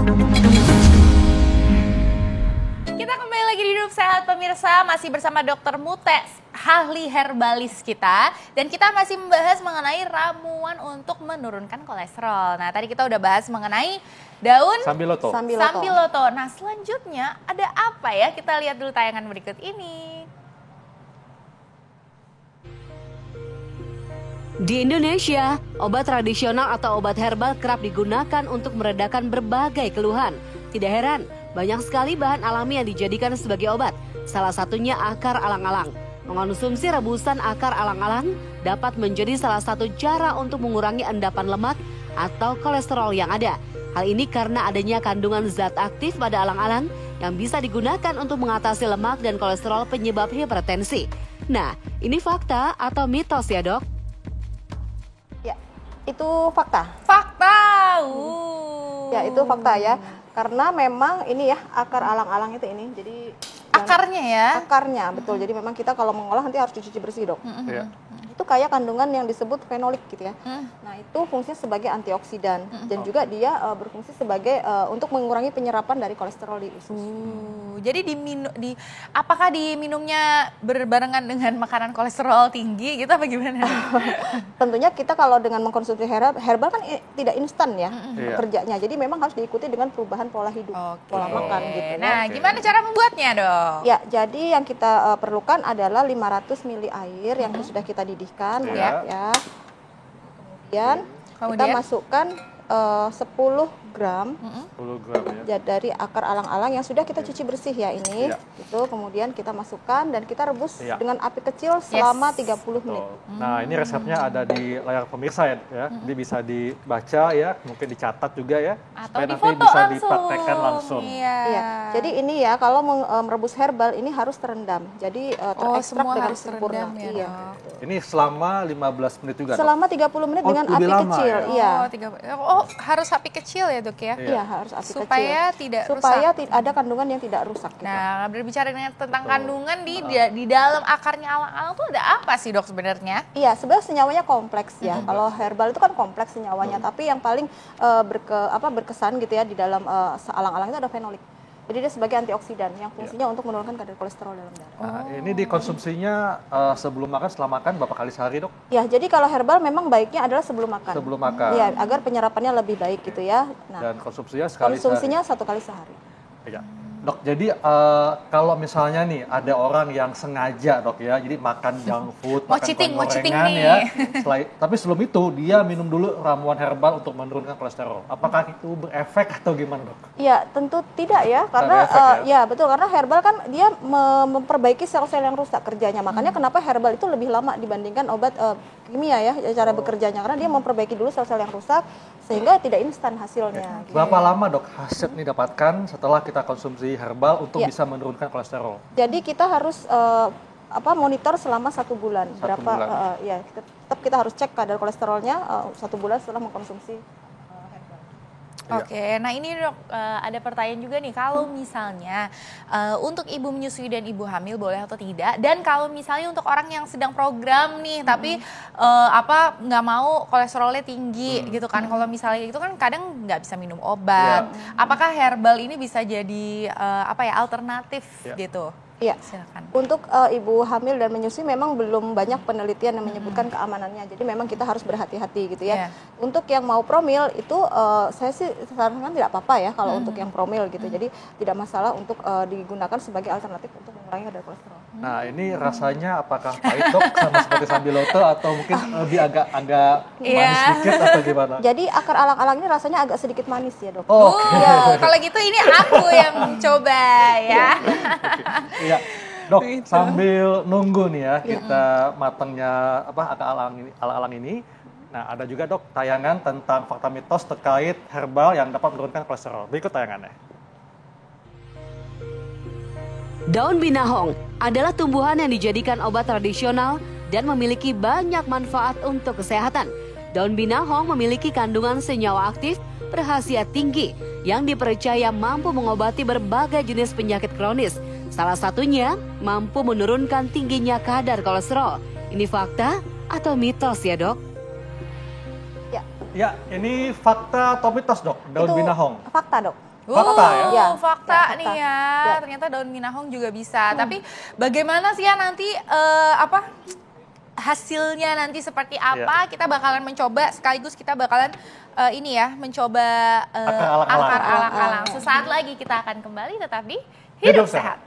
Kita kembali lagi di Hidup Sehat pemirsa, masih bersama Dr. Mute, ahli herbalis kita. Dan kita masih membahas mengenai ramuan untuk menurunkan kolesterol. Nah tadi kita udah bahas mengenai daun Sambiloto. Nah selanjutnya ada apa ya? Kita lihat dulu tayangan berikut ini. Di Indonesia, obat tradisional atau obat herbal kerap digunakan untuk meredakan berbagai keluhan. Tidak heran, banyak sekali bahan alami yang dijadikan sebagai obat. Salah satunya akar alang-alang. Mengonsumsi rebusan akar alang-alang dapat menjadi salah satu cara untuk mengurangi endapan lemak atau kolesterol yang ada. Hal ini karena adanya kandungan zat aktif pada alang-alang yang bisa digunakan untuk mengatasi lemak dan kolesterol penyebab hipertensi. Nah, ini fakta atau mitos ya dok? Ya, itu fakta. Fakta. Ya, itu fakta ya. Karena memang ini ya akar alang-alang itu ini. Jadi akarnya ya. Akarnya betul. Jadi memang kita kalau mengolah nanti harus dicuci bersih, Dok. Iya. Itu kayak kandungan yang disebut fenolik gitu ya. Nah, itu fungsinya sebagai antioksidan dan juga dia berfungsi sebagai untuk mengurangi penyerapan dari kolesterol di usus. Jadi apakah diminumnya berbarengan dengan makanan kolesterol tinggi gitu apa gimana? Tentunya kita kalau dengan mengkonsumsi herbal kan tidak instan ya kerjanya. Jadi memang harus diikuti dengan perubahan pola hidup, pola makan gitu. Nah, gimana cara membuatnya dong? Ya, jadi yang kita perlukan adalah 500 ml air yang sudah kita didihkan ya. Kemudian kita masukkan 10 gram 10 gram ya. dari akar alang-alang yang sudah kita cuci bersih ya ini. Itu kemudian kita masukkan dan kita rebus dengan api kecil selama 30 menit. Nah, ini resepnya ada di layar pemirsa ya. Jadi bisa dibaca ya, mungkin dicatat juga ya. Atau supaya difoto nanti bisa langsung. dipraktekkan langsung. Iya. Jadi ini ya kalau merebus herbal ini harus terendam. Jadi terekstrak semua dengan harus sempurna. terendam ya, Iya. Ini selama 15 menit juga. Selama 30 menit dengan lebih api lama kecil. ya? Iya. Harus api kecil ya dok ya? Iya, harus api Supaya kecil. tidak supaya rusak. ada kandungan yang tidak rusak gitu. Nah, berbicara tentang kandungan di dalam akarnya alang-alang tuh ada apa sih dok sebenarnya? Iya, sebenarnya senyawanya kompleks ya. Kalau herbal itu kan kompleks senyawanya, tapi yang paling berkesan gitu ya di dalam alang-alang itu ada fenolik. Jadi dia sebagai antioksidan yang fungsinya untuk menurunkan kadar kolesterol dalam darah. Nah, ini dikonsumsinya sebelum makan, setelah makan berapa kali sehari dok? Ya, jadi kalau herbal memang baiknya adalah sebelum makan. Sebelum makan. Iya, agar penyerapannya lebih baik gitu ya. Nah, Dan konsumsinya sekali konsumsinya 1 kali sehari. Ya. Dok, jadi kalau misalnya nih ada orang yang sengaja dok ya, jadi makan junk food, Mau makan cheating gorengan nih. ya, tapi sebelum itu dia minum dulu ramuan herbal untuk menurunkan kolesterol. Apakah itu berefek atau gimana dok? Iya, tentu tidak ya, karena ya betul, karena herbal kan dia memperbaiki sel-sel yang rusak kerjanya. Makanya kenapa herbal itu lebih lama dibandingkan obat kimia ya cara bekerjanya, karena dia memperbaiki dulu sel-sel yang rusak sehingga tidak instan hasilnya. Berapa lama dok hasil ini dapatkan setelah kita konsumsi herbal untuk bisa menurunkan kolesterol? Jadi kita harus monitor selama 1 bulan. Tetap kita harus cek kadar kolesterolnya 1 bulan setelah mengkonsumsi herbal. Oke, nah ini dok ada pertanyaan juga nih, kalau misalnya untuk ibu menyusui dan ibu hamil boleh atau tidak, dan kalau misalnya untuk orang yang sedang program nih tapi nggak mau kolesterolnya tinggi gitu kan, kalau misalnya itu kan kadang nggak bisa minum obat, apakah herbal ini bisa jadi alternatif gitu? Iya. Silakan. Untuk ibu hamil dan menyusui memang belum banyak penelitian yang menyebutkan keamanannya. Jadi memang kita harus berhati-hati gitu ya. Untuk yang mau promil itu saya sih sarankan tidak apa-apa ya kalau untuk yang promil gitu. Jadi tidak masalah untuk digunakan sebagai alternatif untuk mengurangi kadar kolesterol. Nah, ini rasanya apakah pahit dok sama seperti Sambiloto atau mungkin lebih agak manis sedikit atau gimana? Jadi akar alang-alang ini rasanya agak sedikit manis ya dok. Kalau gitu ini aku yang coba ya. Iya, dok, sambil nunggu nih ya kita matangnya alang-alang ini. Nah, ada juga dok tayangan tentang fakta mitos terkait herbal yang dapat menurunkan kolesterol. Berikut tayangannya. Daun binahong adalah tumbuhan yang dijadikan obat tradisional dan memiliki banyak manfaat untuk kesehatan. Daun binahong memiliki kandungan senyawa aktif berkhasiat tinggi yang dipercaya mampu mengobati berbagai jenis penyakit kronis. Salah satunya mampu menurunkan tingginya kadar kolesterol. Ini fakta atau mitos ya dok? Ya, ini fakta atau mitos dok, daun binahong? Fakta dok. Fakta ya? Ya, Fakta ya, nih ya. Ya. Ternyata daun minahong juga bisa. Tapi bagaimana sih ya nanti hasilnya nanti seperti apa? Kita bakalan mencoba sekaligus kita bakalan mencoba Akar alang-alang. akar alang-alang. Sesaat lagi kita akan kembali tetap di Hidup Sehat.